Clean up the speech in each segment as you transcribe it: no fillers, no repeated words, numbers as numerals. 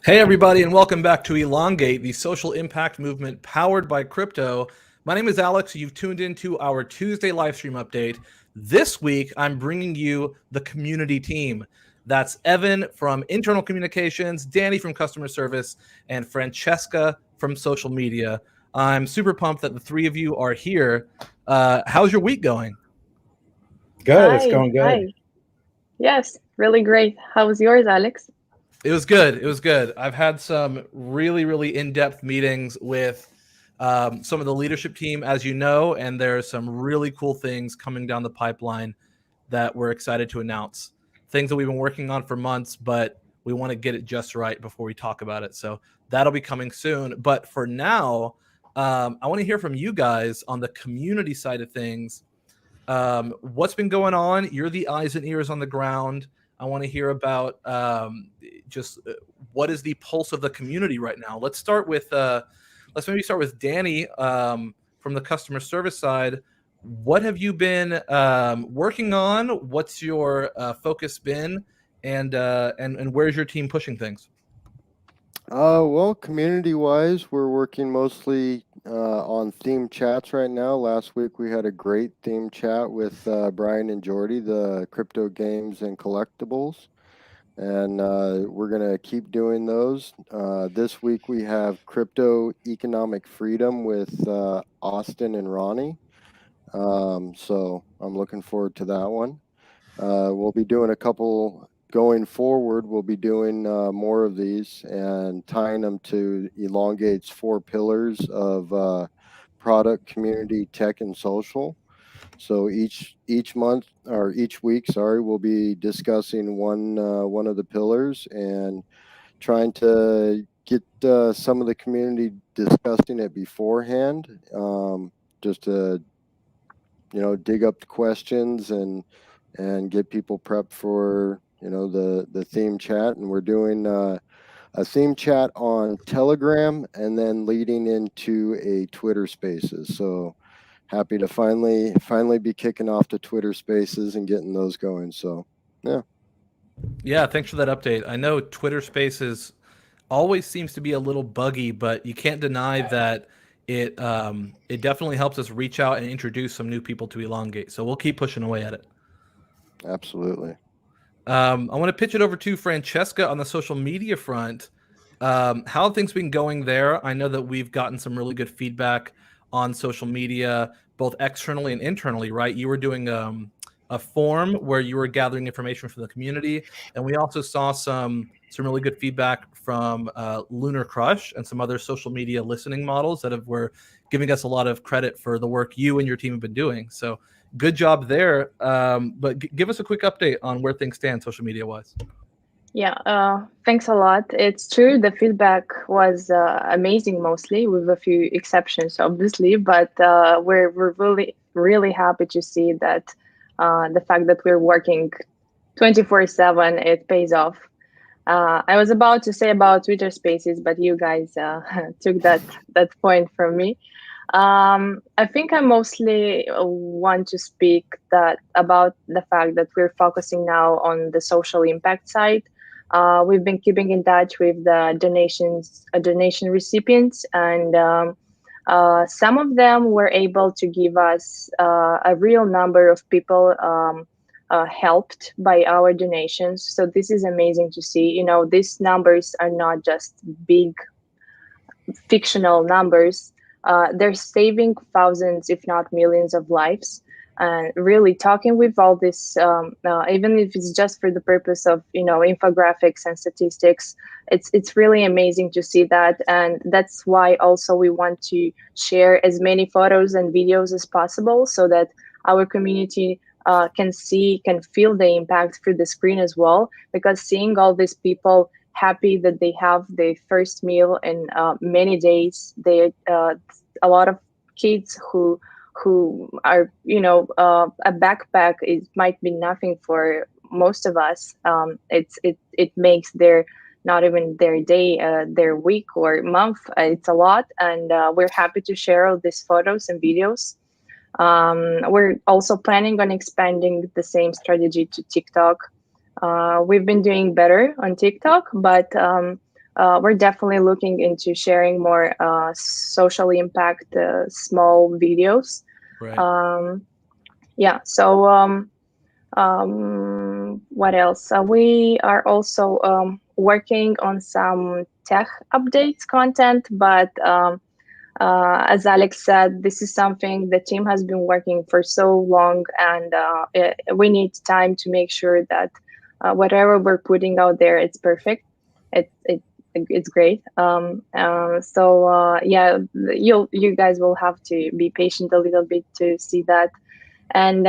Hey, everybody, and welcome back to Elongate, the social impact movement powered by crypto. My name is Alex. You've tuned into our Tuesday live stream update. This week, I'm bringing you the community team. That's Evan from internal communications, Danny from customer service, and Francesca from social media. I'm super pumped that the three of you are here. How's your week going? Good. It's Hi, going good. hi. Yes, really great. How was yours, Alex? It was good. It was good. I've had some really in-depth meetings with some of the leadership team, as you know, and there's some really cool things coming down the pipeline that we're excited to announce. Things that we've been working on for months, but we want to get it just right before we talk about it. So that'll be coming soon. But for now, I want to hear from you guys on the community side of things. What's been going on? You're the eyes and ears on the ground. I want to hear about just what is the pulse of the community right now. Let's maybe start with Danny from the customer service side. What have you been working on? What's your focus been, and where's your team pushing things? Well, community-wise, we're working mostly on theme chats right now. Last week we had a great theme chat with Brian and Jordy, the crypto games and collectibles, and we're gonna keep doing those. This week we have crypto economic freedom with Austin and Ronnie. So I'm looking forward to that one. We'll be doing a couple going forward. We'll be doing more of these and tying them to Elongate's 4 pillars of product, community, tech, and social. So each month or each week, sorry, we'll be discussing one of the pillars and trying to get some of the community discussing it beforehand, just to dig up the questions and get people prepped for the theme chat. And we're doing a theme chat on Telegram and then leading into a Twitter Spaces. So happy to finally be kicking off the Twitter Spaces and getting those going. So Yeah, thanks for that update. I know Twitter Spaces always seems to be a little buggy, but you can't deny that it definitely helps us reach out and introduce some new people to Elongate. So we'll keep pushing away at it. absolutely. I want to pitch it over to Francesca on the social media front. How have things been going there? I know that we've gotten some really good feedback on social media, both externally and internally, right? You were doing a form where you were gathering information from the community, and we also saw some really good feedback from Lunar Crush and some other social media listening models that were giving us a lot of credit for the work you and your team have been doing. So good job there. But give us a quick update on where things stand social media wise. Yeah, thanks a lot. It's true, the feedback was amazing, mostly with a few exceptions, obviously, but we're really happy to see that the fact that we're working 24/7, it pays off. I was about to say about Twitter Spaces, but you guys took that point from me. I think I mostly want to speak about the fact that we're focusing now on the social impact side. We've been keeping in touch with the donation recipients, and some of them were able to give us a real number of people helped by our donations. So this is amazing to see. These numbers are not just big fictional numbers. They're saving thousands, if not millions, of lives. And really talking with all this, even if it's just for the purpose of infographics and statistics, it's really amazing to see that. And that's why also we want to share as many photos and videos as possible so that our community can feel the impact through the screen as well. Because seeing all these people happy that they have their first meal in many days, a lot of kids who are a backpack, it might be nothing for most of us. It makes their not even their day, their week or month. It's a lot, and we're happy to share all these photos and videos. We're also planning on expanding the same strategy to TikTok. We've been doing better on TikTok, but we're definitely looking into sharing more social impact small videos. Right. Yeah. So what else? We are also working on some tech updates content, but as Alex said, this is something the team has been working for so long, and we need time to make sure that whatever we're putting out there, it's perfect. It's great. So yeah, you guys will have to be patient a little bit to see that. And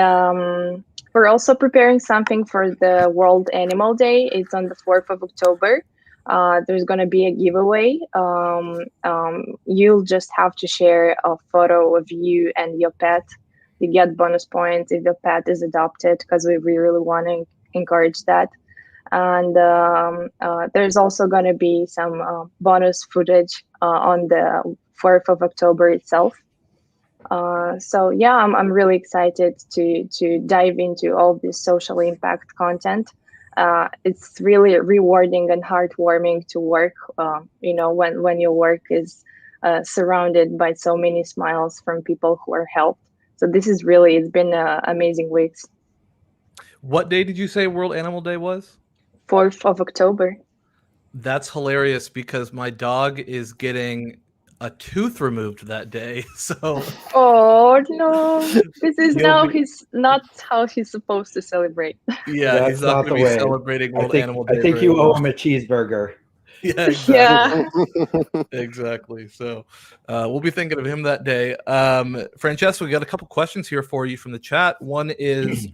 we're also preparing something for the World Animal Day. It's on the 4th of October. There's going to be a giveaway. You'll just have to share a photo of you and your pet. You get bonus points if your pet is adopted, because we really want to encourage that. And there's also going to be some bonus footage on the 4th of October itself. So yeah, I'm really excited to dive into all this social impact content. It's really rewarding and heartwarming to work. When your work is surrounded by so many smiles from people who are helped. So it's been amazing weeks. What day did you say World Animal Day was? 4th of October. That's hilarious because my dog is getting a tooth removed that day. So Oh no, this is he'll he's not how he's supposed to celebrate. yeah, he's That's not not going the to be way. celebrating World Animal I Day think very you owe well. him a cheeseburger. Yeah, exactly. Yeah. Exactly. So we'll be thinking of him that day. Francesco, we got a couple questions here for you from the chat. One is,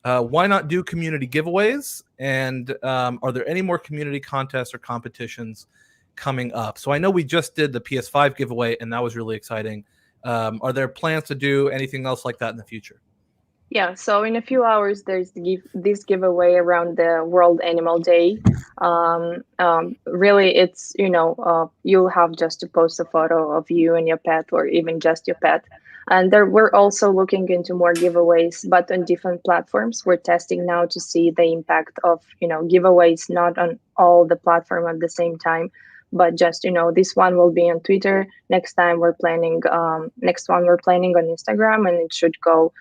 why not do community giveaways? And are there any more community contests or competitions coming up? So I know we just did the PS5 giveaway, and that was really exciting. Are there plans to do anything else like that in the future? Yeah, so in a few hours, there's this giveaway around the World Animal Day. Really, it's, you'll have just to post a photo of you and your pet, or even just your pet. And we're also looking into more giveaways, but on different platforms. We're testing now to see the impact of, giveaways, not on all the platform at the same time, but just, this one will be on Twitter. Next one we're planning on Instagram, and it should go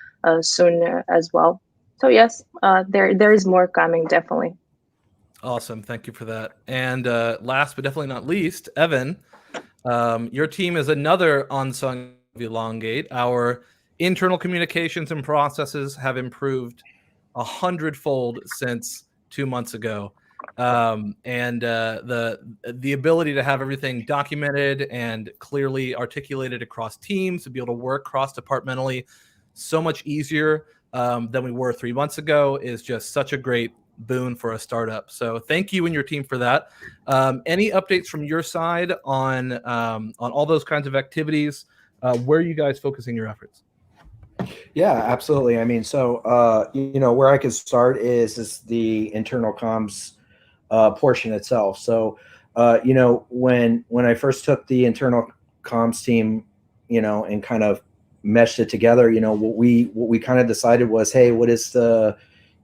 soon as well. So yes, there is more coming, definitely. Awesome. Thank you for that. And last but definitely not least, Evan, your team is another unsung of Elongate. Our internal communications and processes have improved 100-fold since 2 months ago. And the ability to have everything documented and clearly articulated across teams, to be able to work cross-departmentally so much easier than we were 3 months ago, is just such a great boon for a startup. So thank you and your team for that. Any updates from your side on all those kinds of activities? Where are you guys focusing your efforts? Yeah, absolutely. I mean, so where I could start is the internal comms portion itself. So when I first took the internal comms team, and kind of meshed it together, what we kind of decided was, hey, what is the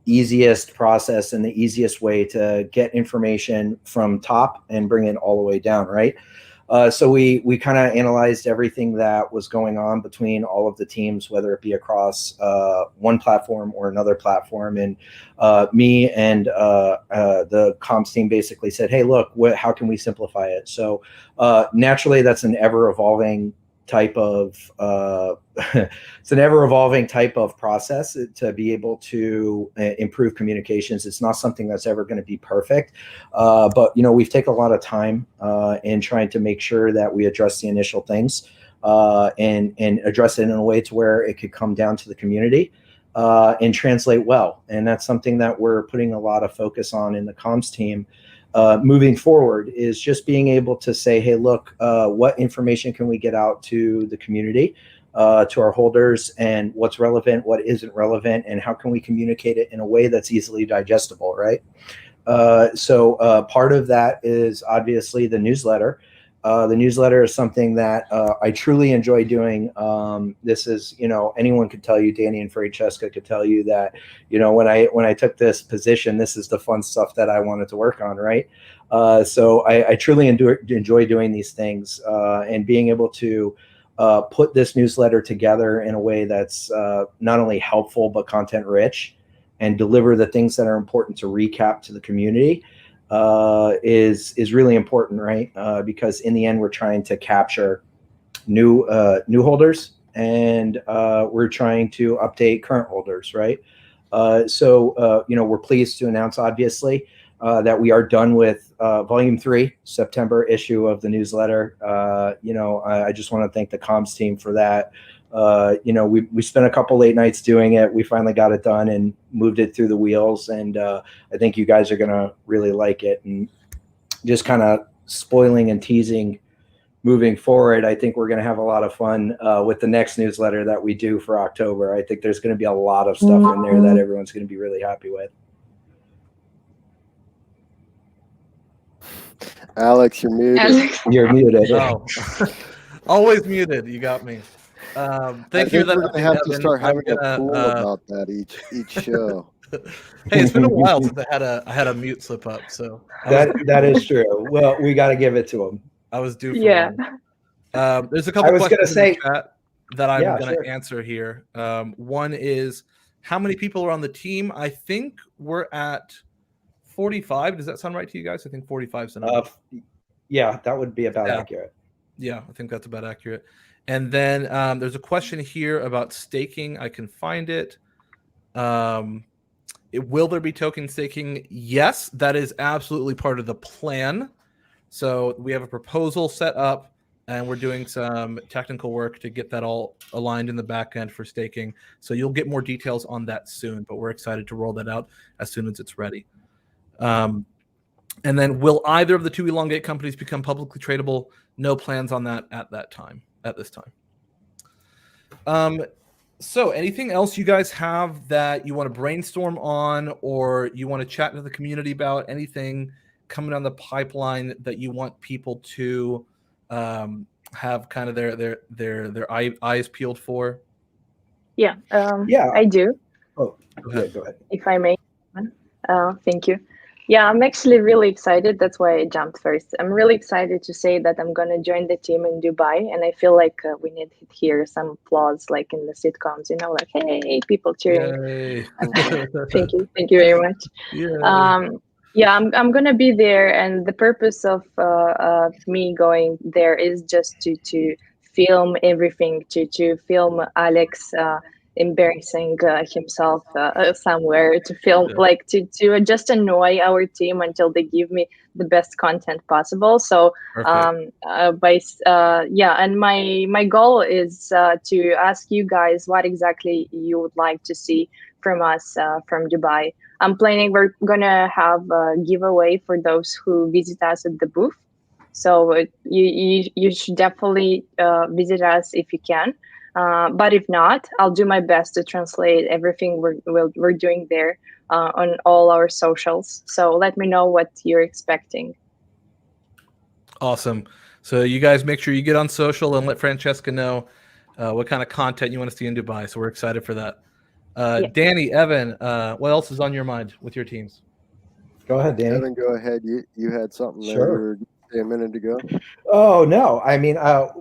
easiest process and the easiest way to get information from top and bring it all the way down, right? So we kind of analyzed everything that was going on between all of the teams, whether it be across one platform or another platform. And me and the comms team basically said, hey, look, how can we simplify it? So naturally, that's an ever-evolving type of it's an ever-evolving type of process to be able to improve communications. It's not something that's ever going to be perfect, but we've taken a lot of time in trying to make sure that we address the initial things and address it in a way to where it could come down to the community and translate well. And that's something that we're putting a lot of focus on in the comms team. Moving forward is just being able to say, hey, look, what information can we get out to the community, to our holders, and what's relevant, what isn't relevant, and how can we communicate it in a way that's easily digestible, right? So part of that is obviously the newsletter. The newsletter is something that I truly enjoy doing. This is, anyone could tell you, Danny and Francesca could tell you that, when I took this position, this is the fun stuff that I wanted to work on, right? So I truly enjoy doing these things and being able to put this newsletter together in a way that's not only helpful but content rich, and deliver the things that are important to recap to the community is really important, right? Because in the end, we're trying to capture new holders, and we're trying to update current holders, right? So we're pleased to announce, obviously, that we are done with Volume 3, September issue of the newsletter. I just want to thank the comms team for that. We spent a couple late nights doing it. We finally got it done and moved it through the wheels, and I think you guys are gonna really like it. And just kind of spoiling and teasing moving forward, I think we're gonna have a lot of fun with the next newsletter that we do for October. I think there's gonna be a lot of stuff in there that everyone's gonna be really happy with. Alex, you're muted. Alex. You're muted. Oh, always muted. You got me. Thank you. We're gonna have to start having a pool gonna, about that each show. Hey, it's been a while since I had a mute slip up. So that is true. Well, we got to give it to him. I was due for Yeah. one. There's a couple questions in the chat that I'm Yeah, going to sure. answer here. One is, how many people are on the team? I think we're at 45. Does that sound right to you guys? I think 45 is the number. Yeah, that would be about accurate. Yeah, I think that's about accurate. And then there's a question here about staking. I can find it. Will there be token staking? Yes, that is absolutely part of the plan. So we have a proposal set up, and we're doing some technical work to get that all aligned in the back end for staking. So you'll get more details on that soon, but we're excited to roll that out as soon as it's ready. And then, will either of the two Elongate companies become publicly tradable? No plans on that at this time. So anything else you guys have that you want to brainstorm on, or you want to chat to the community about? Anything coming down the pipeline that you want people to have kind of their eyes peeled for? Yeah. Yeah. I do. Oh, go ahead. If I may. Thank you. Yeah, I'm actually really excited. That's why I jumped first. I'm really excited to say that I'm going to join the team in Dubai. And I feel like we need to hear some applause, like in the sitcoms, like, hey, people cheering. Thank you. Thank you very much. Yeah, I'm going to be there. And the purpose of me going there is just to film everything, to film Alex embarrassing himself somewhere, to film, like to just annoy our team until they give me the best content possible. So and my goal is to ask you guys what exactly you would like to see from us from Dubai. I'm planning we're gonna have a giveaway for those who visit us at the booth. So you should definitely visit us if you can. But if not, I'll do my best to translate everything we're doing there on all our socials. So let me know what you're expecting. Awesome. So you guys make sure you get on social and let Francesca know what kind of content you want to see in Dubai. So we're excited for that. Danny, Evan, what else is on your mind with your teams? Go ahead, Danny. Evan, go ahead. You had something there. Sure. A minute ago. Oh no! I mean,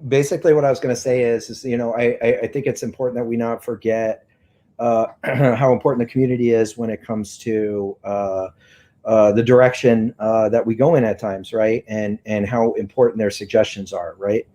basically, what I was going to say is I think it's important that we not forget how important the community is when it comes to the direction that we go in at times, right? And how important their suggestions are, right?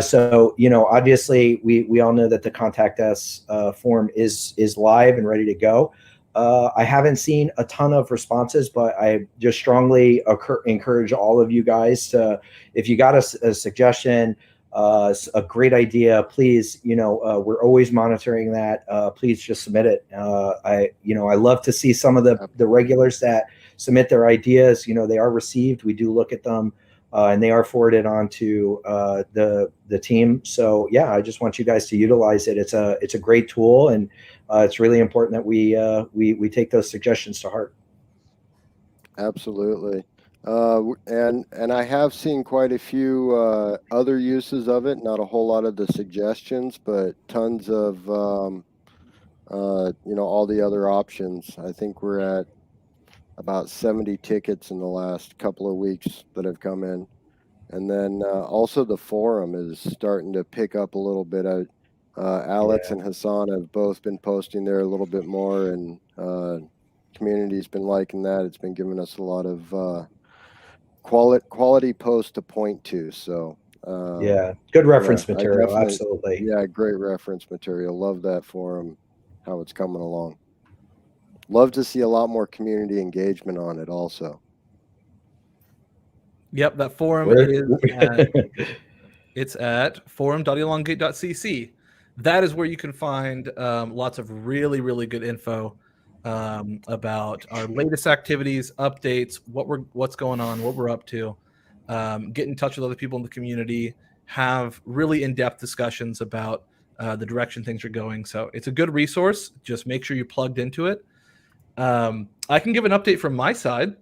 So obviously, we all know that the contact us form is live and ready to go. I haven't seen a ton of responses, but I just strongly encourage all of you guys to, if you got a suggestion, a great idea, please, we're always monitoring that. Please just submit it. I love to see some of the regulars that submit their ideas. They are received. We do look at them, and they are forwarded on to the team. So yeah, I just want you guys to utilize it. It's a great tool, and it's really important that we take those suggestions to heart. Absolutely. And I have seen quite a few other uses of it. Not a whole lot of the suggestions, but tons of all the other options. I think we're at about 70 tickets in the last couple of weeks that have come in. And then also the forum is starting to pick up a little bit. Alex and Hassan have both been posting there a little bit more, and community's been liking that. It's been giving us a lot of quality posts to point to. So good reference yeah, material. Absolutely. Yeah, great reference material. Love that forum, how it's coming along. Love to see a lot more community engagement on it also. Yep, that forum it's at forum.elongate.cc. That is where you can find lots of really, really good info about our latest activities, updates, what's going on, what we're up to. Get in touch with other people in the community, have really in-depth discussions about the direction things are going. So it's a good resource. Just make sure you're plugged into it. I can give an update from my side.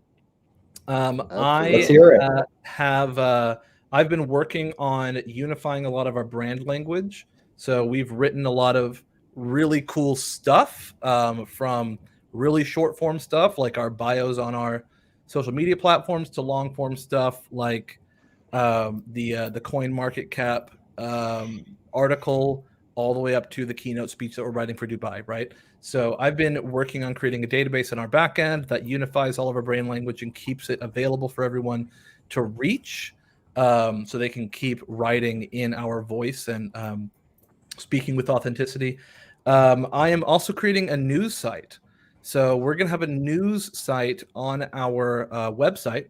Let's hear it. I've been working on unifying a lot of our brand language. So we've written a lot of really cool stuff, from really short form stuff like our bios on our social media platforms to long form stuff like the Coin Market Cap article, all the way up to the keynote speech that we're writing for Dubai, right? So I've been working on creating a database in our backend that unifies all of our brand language and keeps it available for everyone to reach, so they can keep writing in our voice and speaking with authenticity. I am also creating a news site. So we're going to have a news site on our website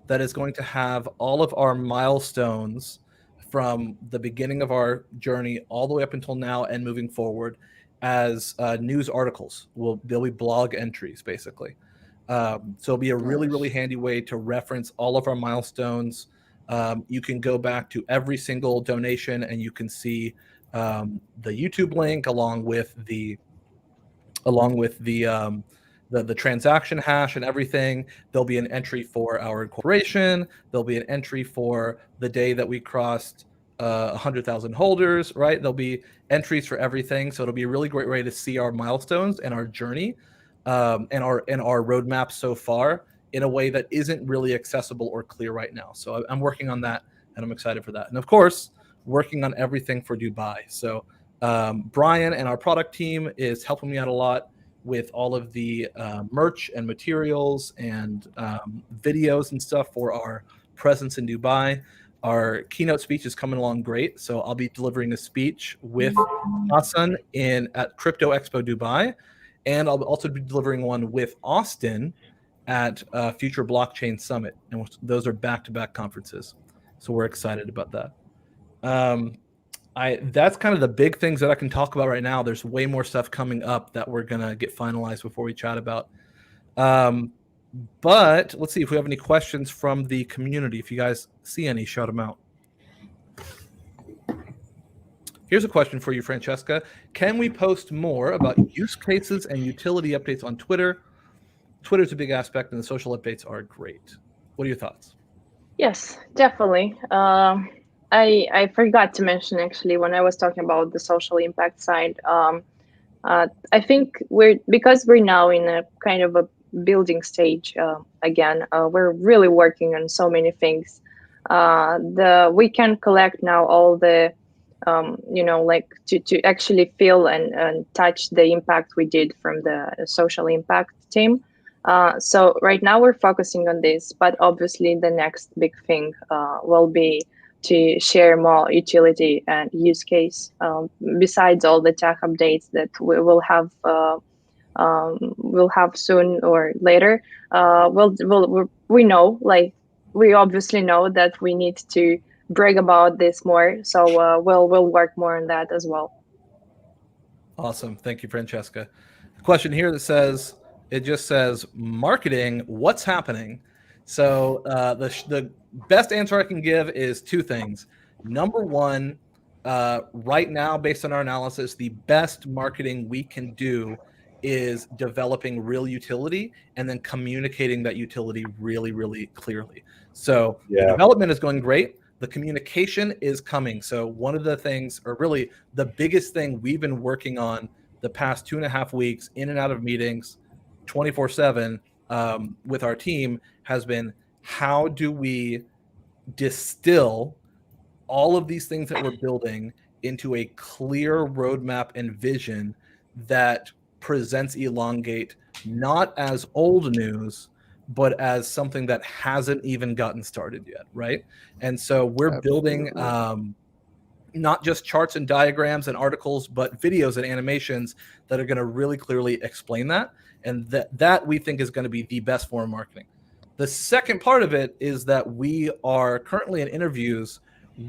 that is going to have all of our milestones from the beginning of our journey all the way up until now and moving forward as news articles. There'll be blog entries, basically. So it'll be a really, really handy way to reference all of our milestones. You can go back to every single donation and you can see the YouTube link along with the transaction hash and everything. There'll be an entry for our incorporation. There'll be an entry for the day that we crossed 100,000 holders, right? There'll be entries for everything. So it'll be a really great way to see our milestones and our journey, and our roadmap so far in a way that isn't really accessible or clear right now. So I'm working on that and I'm excited for that. And of course, working on everything for Dubai. So Brian and our product team is helping me out a lot with all of the merch and materials and videos and stuff for our presence in Dubai. Our keynote speech is coming along great. So I'll be delivering a speech with Hassan at Crypto Expo Dubai. And I'll also be delivering one with Austin at Future Blockchain Summit. And those are back-to-back conferences. So we're excited about that. That's kind of the big things that I can talk about right now. There's way more stuff coming up that we're gonna get finalized before we chat about. But let's see if we have any questions from the community. If you guys see any, shout them out. Here's a question for you, Francesca. Can we post more about use cases and utility updates on Twitter? Twitter's a big aspect, and the social updates are great. What are your thoughts? Yes, definitely. I forgot to mention, actually, when I was talking about the social impact side. I think because we're now in a kind of a building stage again. We're really working on so many things. We can collect now all the like to actually feel and touch the impact we did from the social impact team. So right now we're focusing on this, but obviously the next big thing will be to share more utility and use case besides all the tech updates that we will have soon or later. We know, like, we obviously know that we need to brag about this more, so we'll work more on that as well. Awesome. Thank you, Francesca. Question here that says, it just says, marketing, what's happening? So the best answer I can give is two things. Number one, right now, based on our analysis, the best marketing we can do is developing real utility and then communicating that utility really, really clearly. So the development is going great. The communication is coming. So one of the things, or really the biggest thing we've been working on the past 2.5 weeks in and out of meetings 24/7 with our team has been, how do we distill all of these things that we're building into a clear roadmap and vision that presents Elongate not as old news, but as something that hasn't even gotten started yet, right? And so we're building not just charts and diagrams and articles, but videos and animations that are going to really clearly explain that. And that we think is going to be the best form of marketing. The second part of it is that we are currently in interviews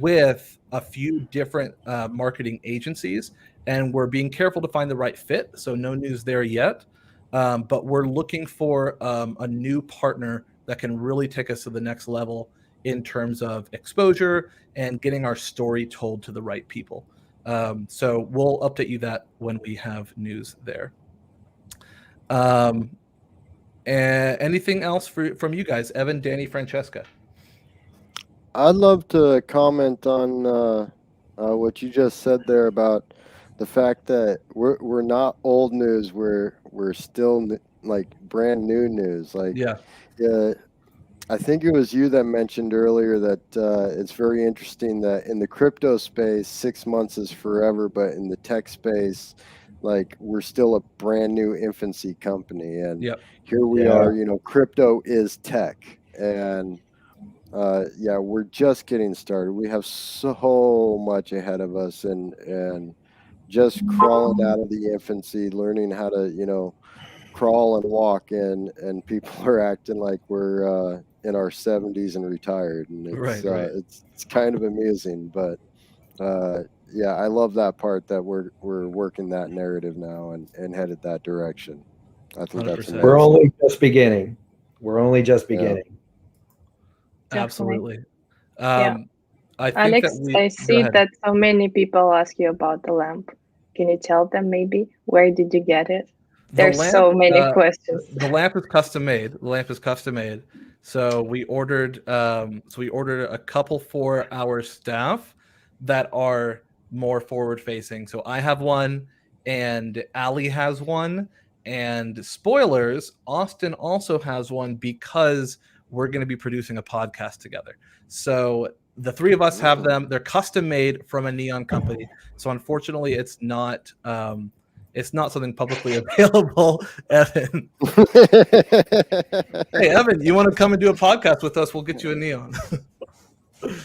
with a few different marketing agencies, and we're being careful to find the right fit. So no news there yet, but we're looking for a new partner that can really take us to the next level in terms of exposure and getting our story told to the right people. So we'll update you that when we have news there. Anything else from you guys, Evan, Danny, Francesca? I'd love to comment on what you just said there about the fact that we're not old news. We're still like brand new news. Like, I think it was you that mentioned earlier that it's very interesting that in the crypto space, 6 months is forever, but in the tech space, like, we're still a brand new infancy company. And here we are, you know, crypto is tech. And we're just getting started. We have so much ahead of us, and just crawling out of the infancy, learning how to, you know, crawl and walk, and people are acting like we're in our 70s and retired, and it's kind of amusing. But I love that part that we're working that narrative now and headed that direction. I think 100%. That's amazing. We're only just beginning. Absolutely. I think Alex, I see that so many people ask you about the lamp. Can you tell them maybe where did you get it? There's so many questions. The lamp is custom made. So we ordered a couple for our staff that are more forward facing. So I have one, and Ali has one, and spoilers, Austin also has one, because we're going to be producing a podcast together. So the three of us have them. They're custom made from a neon company. So unfortunately, it's not something publicly available. Evan, hey Evan, you want to come and do a podcast with us? We'll get you a neon.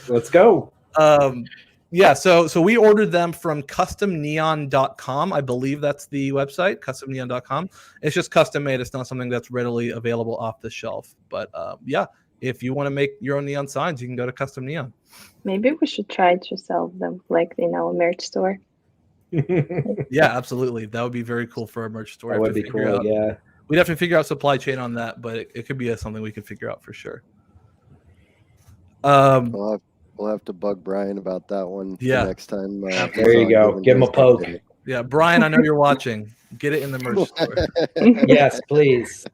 Let's go. So we ordered them from customneon.com. I believe that's the website, customneon.com. It's just custom made. It's not something that's readily available off the shelf. But if you want to make your own neon signs, you can go to Custom Neon. Maybe we should try to sell them like in our merch store. Yeah, absolutely. That would be very cool for our merch store. That would be cool. We'd have to figure out supply chain on that, but it could be something we could figure out for sure. We'll have to bug Brian about that one next time. There you go. Give him a poke. Yeah, Brian, I know you're watching. Get it in the merch store. Yes, please.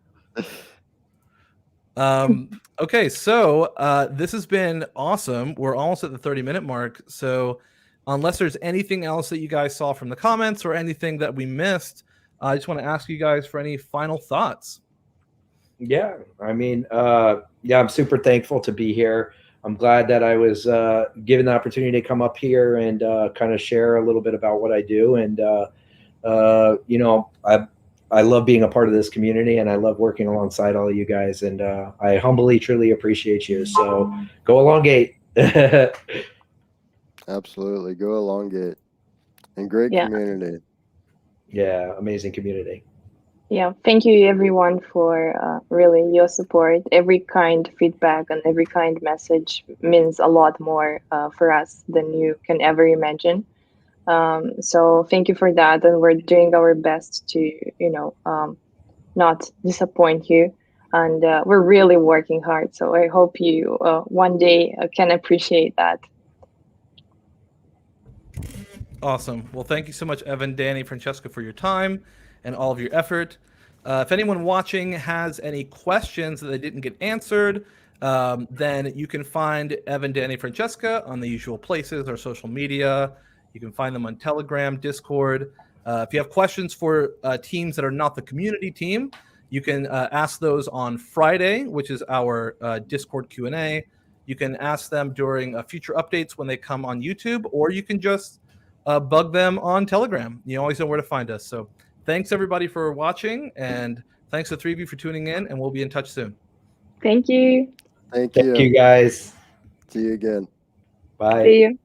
Okay, so this has been awesome. We're almost at the 30-minute mark. So unless there's anything else that you guys saw from the comments or anything that we missed, I just want to ask you guys for any final thoughts. Yeah, I mean, I'm super thankful to be here. I'm glad that I was given the opportunity to come up here and kind of share a little bit about what I do. And, I love being a part of this community, and I love working alongside all of you guys. And I humbly, truly appreciate you. So go Elongate. Absolutely. Go Elongate. And great community. Yeah, amazing community. Yeah, thank you everyone for really your support. Every kind feedback and every kind message means a lot more for us than you can ever imagine. So thank you for that, and we're doing our best to not disappoint you, and we're really working hard. So I hope you one day can appreciate that. Awesome. Well, thank you so much, Evan, Danny, Francesca, for your time. and all of your effort. If anyone watching has any questions that they didn't get answered, then you can find Evan, Danny, Francesca on the usual places, our social media. You can find them on Telegram, Discord. If you have questions for teams that are not the community team, you can ask those on Friday, which is our Discord Q&A. You can ask them during future updates when they come on YouTube, or you can just bug them on Telegram. You always know where to find us. So thanks, everybody, for watching, and thanks to the three of you for tuning in, and we'll be in touch soon. Thank you. Thank Thank you, guys. See you again. Bye. See you.